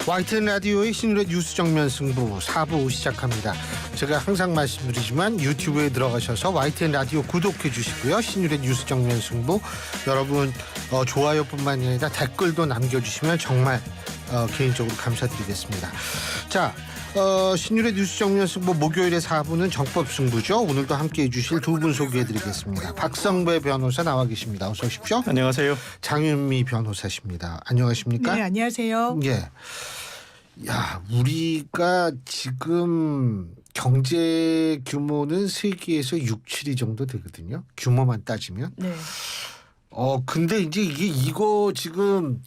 YTN 라디오의 신율의 뉴스 정면 승부 4부 시작합니다. 제가 항상 말씀드리지만 유튜브에 들어가셔서 YTN 라디오 구독해 주시고요. 신율의 뉴스 정면 승부 여러분 좋아요뿐만 아니라 댓글도 남겨주시면 정말 개인적으로 감사드리겠습니다. 자, 신율의 뉴스 정면 승부 목요일의 4부는 정법 승부죠. 오늘도 함께해 주실 두 분 소개해드리겠습니다. 박성배 변호사 나와 계십니다. 어서 오십시오. 안녕하세요. 장윤미 변호사십니다. 안녕하십니까? 네, 안녕하세요. 예. 야, 우리가 지금 경제 규모는 세계에서 6, 7위 정도 되거든요. 규모만 따지면. 네. 근데 이제 이거 지금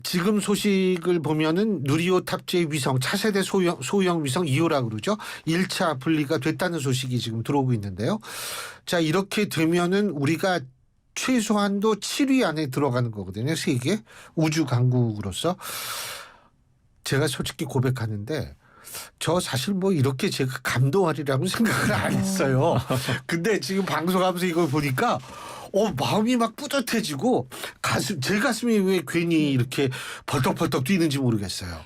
지금 소식을 보면은 누리호 탑재 위성 차세대 소형 위성 2호라 그러죠. 1차 분리가 됐다는 소식이 지금 들어오고 있는데요. 자, 이렇게 되면은 우리가 최소한도 7위 안에 들어가는 거거든요. 세계 우주 강국으로서. 제가 솔직히 고백하는데 저 사실 뭐 이렇게 제가 감동하리라고 생각을 안 했어요. 근데 지금 방송하면서 이걸 보니까 마음이 막 뿌듯해지고 제 가슴이 왜 괜히 이렇게 벌떡벌떡 뛰는지 모르겠어요.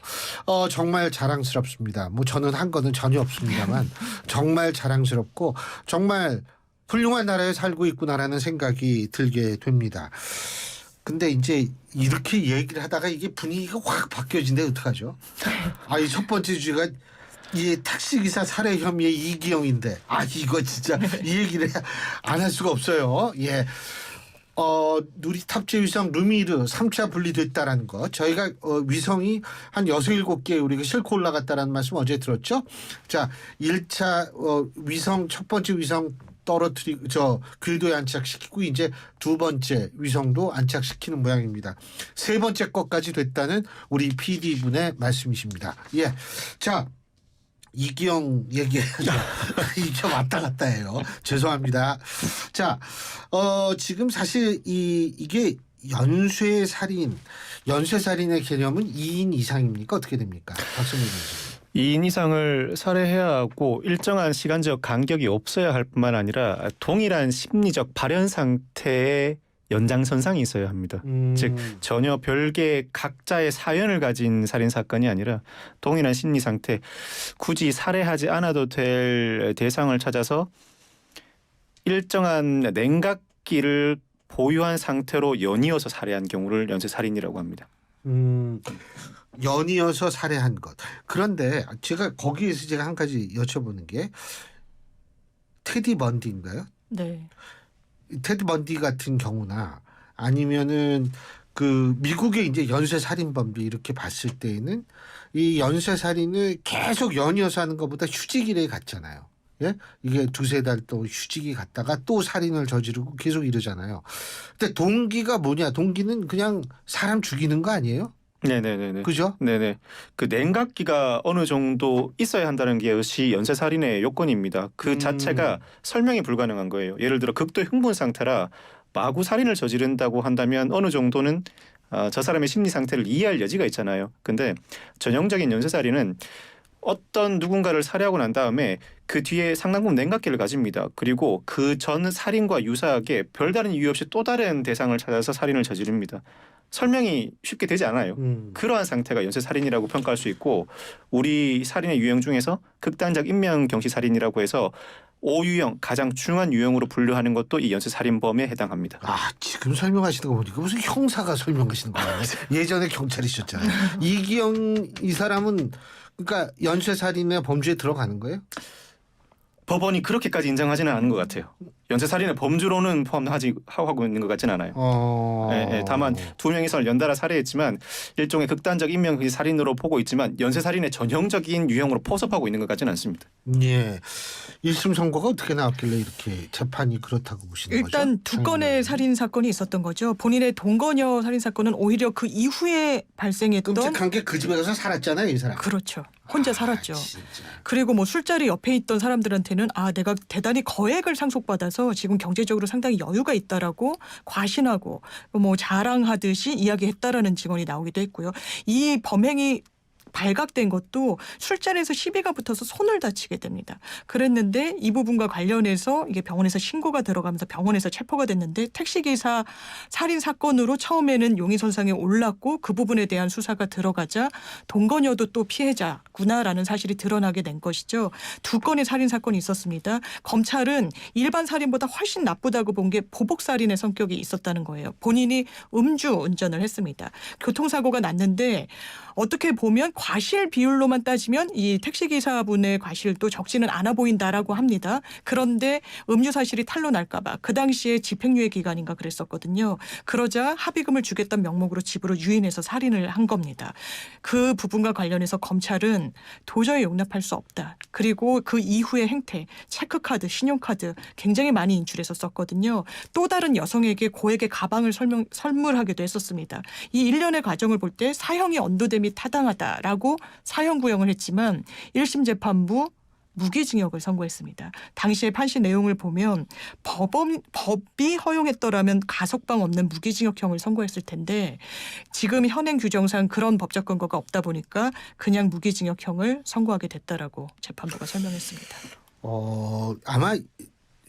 정말 자랑스럽습니다. 뭐 저는 한 거는 전혀 없습니다만 정말 자랑스럽고 정말 훌륭한 나라에 살고 있구나라는 생각이 들게 됩니다. 근데 이제 이렇게 얘기를 하다가 이게 분위기가 확 바뀌어진데 어떡하죠? 이 첫 번째 주제가 이 택시기사 살해 혐의의 이기영인데 이거 진짜 이 얘기를 안 할 수가 없어요. 예. 누리 탑재 위성 루미르 3차 분리됐다라는 거. 저희가 위성이 한 6, 7개 우리가 싣고 올라갔다라는 말씀 어제 들었죠? 자, 1차 위성 첫 번째 위성 궤도에 안착시키고 이제 두 번째 위성도 안착시키는 모양입니다. 세 번째 것까지 됐다는 우리 PD분의 말씀이십니다. 예. 자, 이기영 얘기해야죠. 이게 왔다 갔다 해요. 죄송합니다. 자, 지금 사실 이게 연쇄살인의 개념은 2인 이상입니까? 어떻게 됩니까? 박성민 교수님. 2인 이상을 살해해야 하고 일정한 시간적 간격이 없어야 할 뿐만 아니라 동일한 심리적 발현 상태의 연장선상이 있어야 합니다. 즉 전혀 별개의 각자의 사연을 가진 살인사건이 아니라 동일한 심리 상태, 굳이 살해하지 않아도 될 대상을 찾아서 일정한 냉각기를 보유한 상태로 연이어서 살해한 경우를 연쇄살인이라고 합니다. 연이어서 살해한 것. 그런데 거기에서 제가 한 가지 여쭤보는 게 테디 번디인가요? 네. 테디 번디 같은 경우나 아니면은 그 미국의 이제 연쇄살인범들 이렇게 봤을 때에는 이 연쇄살인을 계속 연이어서 하는 것보다 휴직일에 갔잖아요. 예? 이게 2-3달 또 휴직이 갔다가 또 살인을 저지르고 계속 이러잖아요. 근데 동기가 뭐냐? 동기는 그냥 사람 죽이는 거 아니에요? 네네네. 그죠? 네네. 그 냉각기가 어느 정도 있어야 한다는 게 역시 연쇄살인의 요건입니다. 그 자체가 설명이 불가능한 거예요. 예를 들어 극도 흥분 상태라 마구 살인을 저지른다고 한다면 어느 정도는 저 사람의 심리 상태를 이해할 여지가 있잖아요. 근데 전형적인 연쇄살인은 어떤 누군가를 살해하고 난 다음에 그 뒤에 상당 부분 냉각기를 가집니다. 그리고 그 전 살인과 유사하게 별다른 이유 없이 또 다른 대상을 찾아서 살인을 저지릅니다. 설명이 쉽게 되지 않아요. 그러한 상태가 연쇄살인이라고 평가할 수 있고 우리 살인의 유형 중에서 극단적 인명경시살인이라고 해서 5유형 가장 중한 유형으로 분류하는 것도 이 연쇄살인범에 해당합니다. 지금 설명하시는 거 보니까 무슨 형사가 설명하시는 거예요. 예전에 경찰이셨잖아요. 이기영 이 사람은 그러니까 연쇄살인의 범주에 들어가는 거예요? 법원이 그렇게까지 인정하지는 않은 것 같아요. 연쇄살인의 범주로는 포함하고 있는 것 같지는 않아요. 네, 다만 2명 이상을 연달아 살해했지만 일종의 극단적 인명살인으로 보고 있지만 연쇄살인의 전형적인 유형으로 포섭하고 있는 것 같지는 않습니다. 예. 1심 선고가 어떻게 나왔길래 이렇게 재판이 그렇다고 보시는 거죠? 일단 2건의 살인 사건이 있었던 거죠. 본인의 동거녀 살인 사건은 오히려 그 이후에 발생했던 끔찍한 게 그 집에 가서 살았잖아요, 이 사람. 그렇죠. 혼자 살았죠. 진짜. 그리고 뭐 술자리 옆에 있던 사람들한테는 내가 대단히 거액을 상속받아서 지금 경제적으로 상당히 여유가 있다라고 과신하고 뭐 자랑하듯이 이야기했다라는 증언이 나오기도 했고요. 이 범행이 발각된 것도 술자리에서 시비가 붙어서 손을 다치게 됩니다. 그랬는데 이 부분과 관련해서 이게 병원에서 신고가 들어가면서 병원에서 체포가 됐는데 택시기사 살인 사건으로 처음에는 용의선상에 올랐고 그 부분에 대한 수사가 들어가자 동거녀도 또 피해자구나라는 사실이 드러나게 된 것이죠. 2건의 살인 사건이 있었습니다. 검찰은 일반 살인보다 훨씬 나쁘다고 본 게 보복살인의 성격이 있었다는 거예요. 본인이 음주 운전을 했습니다. 교통사고가 났는데 어떻게 보면 과실 비율로만 따지면 이 택시기사분의 과실도 적지는 않아 보인다라고 합니다. 그런데 음주 사실이 탄로날까 봐 그 당시에 집행유예 기간인가 그랬었거든요. 그러자 합의금을 주겠다는 명목으로 집으로 유인해서 살인을 한 겁니다. 그 부분과 관련해서 검찰은 도저히 용납할 수 없다. 그리고 그 이후의 행태, 체크카드, 신용카드 굉장히 많이 인출해서 썼거든요. 또 다른 여성에게 고액의 가방을 선물하기도 했었습니다. 이 일련의 과정을 볼 때 사형이 언도됨이 타당하다라고 사형 구형을 했지만 1심 재판부 무기징역을 선고했습니다. 당시의 판시 내용을 보면 법이 허용했더라면 가석방 없는 무기징역형을 선고했을 텐데 지금 현행 규정상 그런 법적 근거가 없다 보니까 그냥 무기징역형을 선고하게 됐다라고 재판부가 설명했습니다. 아마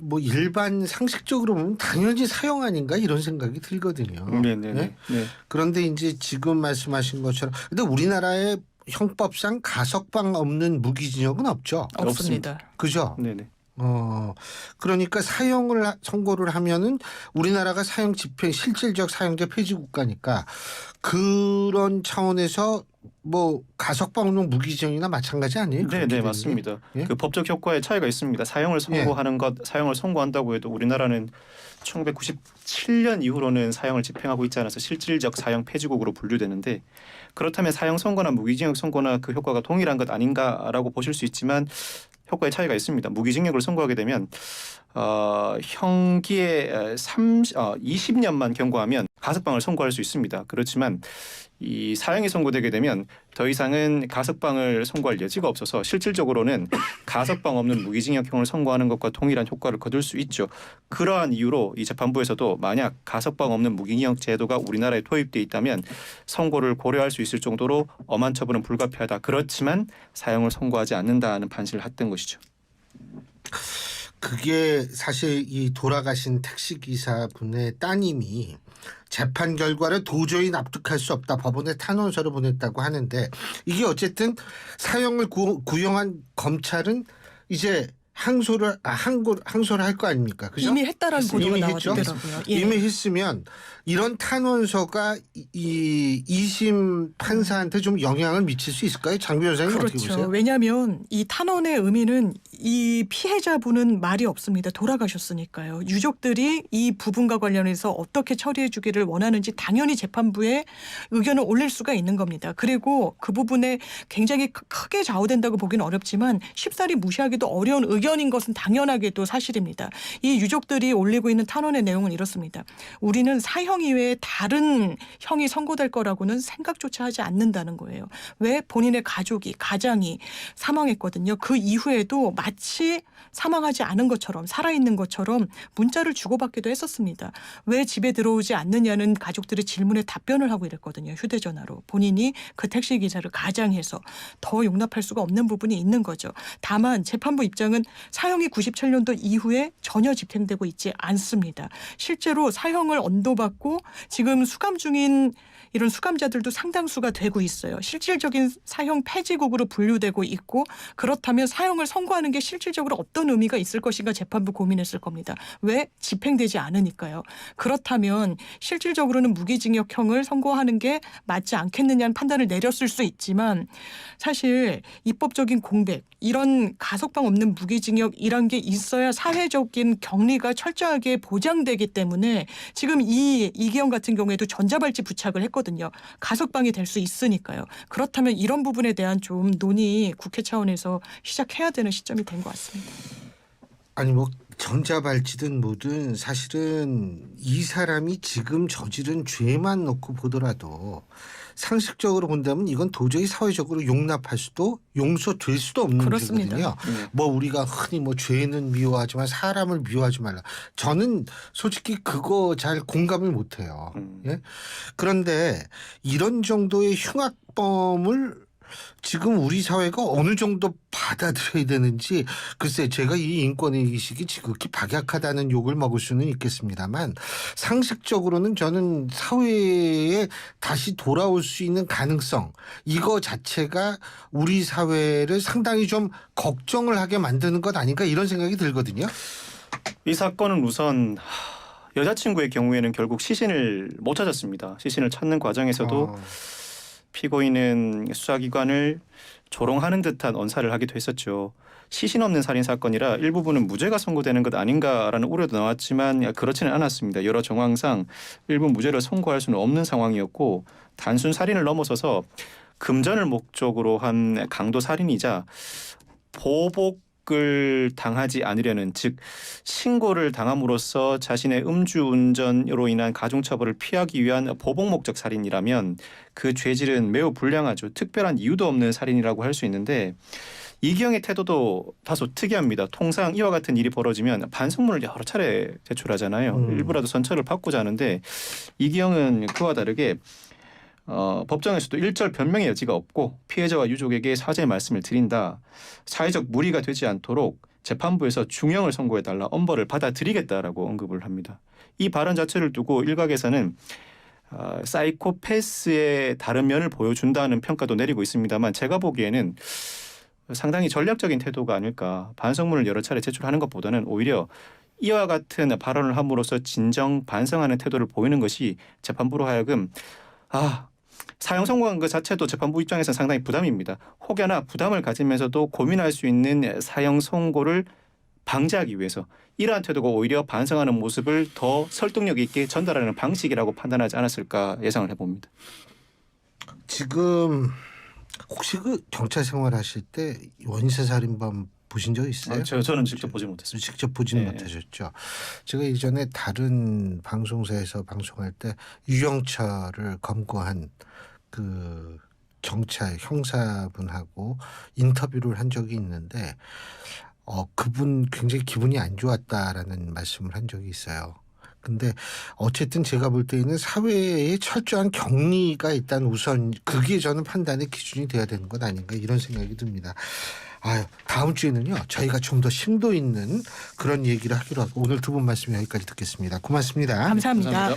뭐 일반 상식적으로 보면 당연히 사형 아닌가 이런 생각이 들거든요. 네네네. 네? 네. 그런데 이제 지금 말씀하신 것처럼 근데 우리나라의 형법상 가석방 없는 무기징역은 없죠. 없습니다. 그죠? 네네. 그러니까 사형을 선고를 하면은 우리나라가 사형 집행 실질적 사형제 폐지 국가니까 그런 차원에서 뭐 가석방 없는 무기징역이나 마찬가지 아니에요? 네, 맞습니다. 예? 그 법적 효과의 차이가 있습니다. 사형을 선고하는 것, 사형을 선고한다고 해도 우리나라는 1997년 이후로는 사형을 집행하고 있지 않아서 실질적 사형 폐지국으로 분류되는데 그렇다면 사형 선고나 무기징역 선고나 그 효과가 동일한 것 아닌가라고 보실 수 있지만 효과의 차이가 있습니다. 무기징역을 선고하게 되면 형기의 20년만 경과하면 가석방을 선고할 수 있습니다. 그렇지만 이 사형이 선고되게 되면 더 이상은 가석방을 선고할 여지가 없어서 실질적으로는 가석방 없는 무기징역형을 선고하는 것과 동일한 효과를 거둘 수 있죠. 그러한 이유로 이 재판부에서도 만약 가석방 없는 무기징역 제도가 우리나라에 도입돼 있다면 선고를 고려할 수 있을 정도로 엄한 처벌은 불가피하다. 그렇지만 사형을 선고하지 않는다는 판시를 했던 것이죠. 그게 사실 이 돌아가신 택시기사분의 따님이 재판 결과를 도저히 납득할 수 없다 법원에 탄원서를 보냈다고 하는데 이게 어쨌든 사형을 구형한 검찰은 이제 항소를 할 거 아닙니까? 그죠? 이미 했다라는 보도가 이미 했죠? 나왔더라고요. 예. 이미 했으면 이런 탄원서가 이 2심 판사한테 좀 영향을 미칠 수 있을까요? 장 변호사님 어떻게 그렇죠. 보세요? 왜냐하면 이 탄원의 의미는 이 피해자분은 말이 없습니다. 돌아가셨으니까요. 유족들이 이 부분과 관련해서 어떻게 처리해 주기를 원하는지 당연히 재판부에 의견을 올릴 수가 있는 겁니다. 그리고 그 부분에 굉장히 크게 좌우된다고 보기는 어렵지만 쉽사리 무시하기도 어려운 의견인 것은 당연하게도 사실입니다. 이 유족들이 올리고 있는 탄원의 내용은 이렇습니다. 우리는 사형 이외에 다른 형이 선고될 거라고는 생각조차 하지 않는다는 거예요. 왜? 본인의 가장이 사망했거든요. 그 이후에도 마치 사망하지 않은 것처럼 살아있는 것처럼 문자를 주고받기도 했었습니다. 왜 집에 들어오지 않느냐는 가족들의 질문에 답변을 하고 이랬거든요. 휴대전화로. 본인이 그 택시기사를 가장해서 더 용납할 수가 없는 부분이 있는 거죠. 다만 재판부 입장은 사형이 97년도 이후에 전혀 집행되고 있지 않습니다. 실제로 사형을 언도받고 지금 수감 중인 이런 수감자들도 상당수가 되고 있어요. 실질적인 사형 폐지국으로 분류되고 있고 그렇다면 사형을 선고하는 게 실질적으로 어떤 의미가 있을 것인가 재판부 고민했을 겁니다. 왜? 집행되지 않으니까요. 그렇다면 실질적으로는 무기징역형을 선고하는 게 맞지 않겠느냐는 판단을 내렸을 수 있지만 사실 입법적인 공백 이런 가석방 없는 무기징역이란 게 있어야 사회적인 격리가 철저하게 보장되기 때문에 지금 이기영 같은 경우에도 전자발찌 부착을 했거든요. 가석방이 될 수 있으니까요. 그렇다면 이런 부분에 대한 좀 논의 국회 차원에서 시작해야 되는 시점이 된 것 같습니다. 아니 뭐 전자발찌든 뭐든 사실은 이 사람이 지금 저지른 죄만 놓고 보더라도 상식적으로 본다면 이건 도저히 사회적으로 용서될 수도 없는 그렇습니다. 죄거든요. 뭐 우리가 흔히 뭐 죄는 미워하지만 사람을 미워하지 말라. 저는 솔직히 그거 잘 공감을 못해요. 예? 그런데 이런 정도의 흉악범을 지금 우리 사회가 어느 정도 받아들여야 되는지 글쎄 제가 이 인권의식이 지극히 박약하다는 욕을 먹을 수는 있겠습니다만 상식적으로는 저는 사회에 다시 돌아올 수 있는 가능성 이거 자체가 우리 사회를 상당히 좀 걱정을 하게 만드는 것 아닌가 이런 생각이 들거든요. 이 사건은 우선 여자친구의 경우에는 결국 시신을 못 찾았습니다. 시신을 찾는 과정에서도 피고인은 수사기관을 조롱하는 듯한 언사를 하기도 했었죠. 시신 없는 살인 사건이라 일부분은 무죄가 선고되는 것 아닌가라는 우려도 나왔지만 그렇지는 않았습니다. 여러 정황상 일부 무죄를 선고할 수는 없는 상황이었고 단순 살인을 넘어서서 금전을 목적으로 한 강도 살인이자 보복을 당하지 않으려는 즉 신고를 당함으로써 자신의 음주운전으로 인한 가중처벌을 피하기 위한 보복 목적 살인이라면 그 죄질은 매우 불량하죠. 특별한 이유도 없는 살인이라고 할 수 있는데 이기영의 태도도 다소 특이합니다. 통상 이와 같은 일이 벌어지면 반성문을 여러 차례 제출하잖아요. 일부라도 선처를 받고자 하는데 이기영은 그와 다르게 법정에서도 일절 변명의 여지가 없고 피해자와 유족에게 사죄의 말씀을 드린다. 사회적 무리가 되지 않도록 재판부에서 중형을 선고해달라 엄벌을 받아들이겠다라고 언급을 합니다. 이 발언 자체를 두고 일각에서는 사이코패스의 다른 면을 보여준다는 평가도 내리고 있습니다만 제가 보기에는 상당히 전략적인 태도가 아닐까. 반성문을 여러 차례 제출하는 것보다는 오히려 이와 같은 발언을 함으로써 진정 반성하는 태도를 보이는 것이 재판부로 하여금 사형 선고한 것 자체도 재판부 입장에서는 상당히 부담입니다. 혹여나 부담을 가지면서도 고민할 수 있는 사형 선고를 방지하기 위해서 이러한 태도가 오히려 반성하는 모습을 더 설득력 있게 전달하는 방식이라고 판단하지 않았을까 예상을 해봅니다. 지금 혹시 그 경찰 생활하실 때 원세살인범 보신 적 있어요? 저는 직접 보지 못했습니다. 직접 보지는 네. 못하셨죠. 제가 이전에 다른 방송사에서 방송할 때 유영철을 검거한 그 경찰 형사분하고 인터뷰를 한 적이 있는데 그분 굉장히 기분이 안 좋았다라는 말씀을 한 적이 있어요. 근데 어쨌든 제가 볼 때에는 사회에 철저한 격리가 일단 우선 그게 저는 판단의 기준이 돼야 되는 것 아닌가 이런 생각이 듭니다. 다음 주에는요 저희가 좀 더 심도 있는 그런 얘기를 하기로 하고 오늘 두 분 말씀 여기까지 듣겠습니다. 고맙습니다. 감사합니다.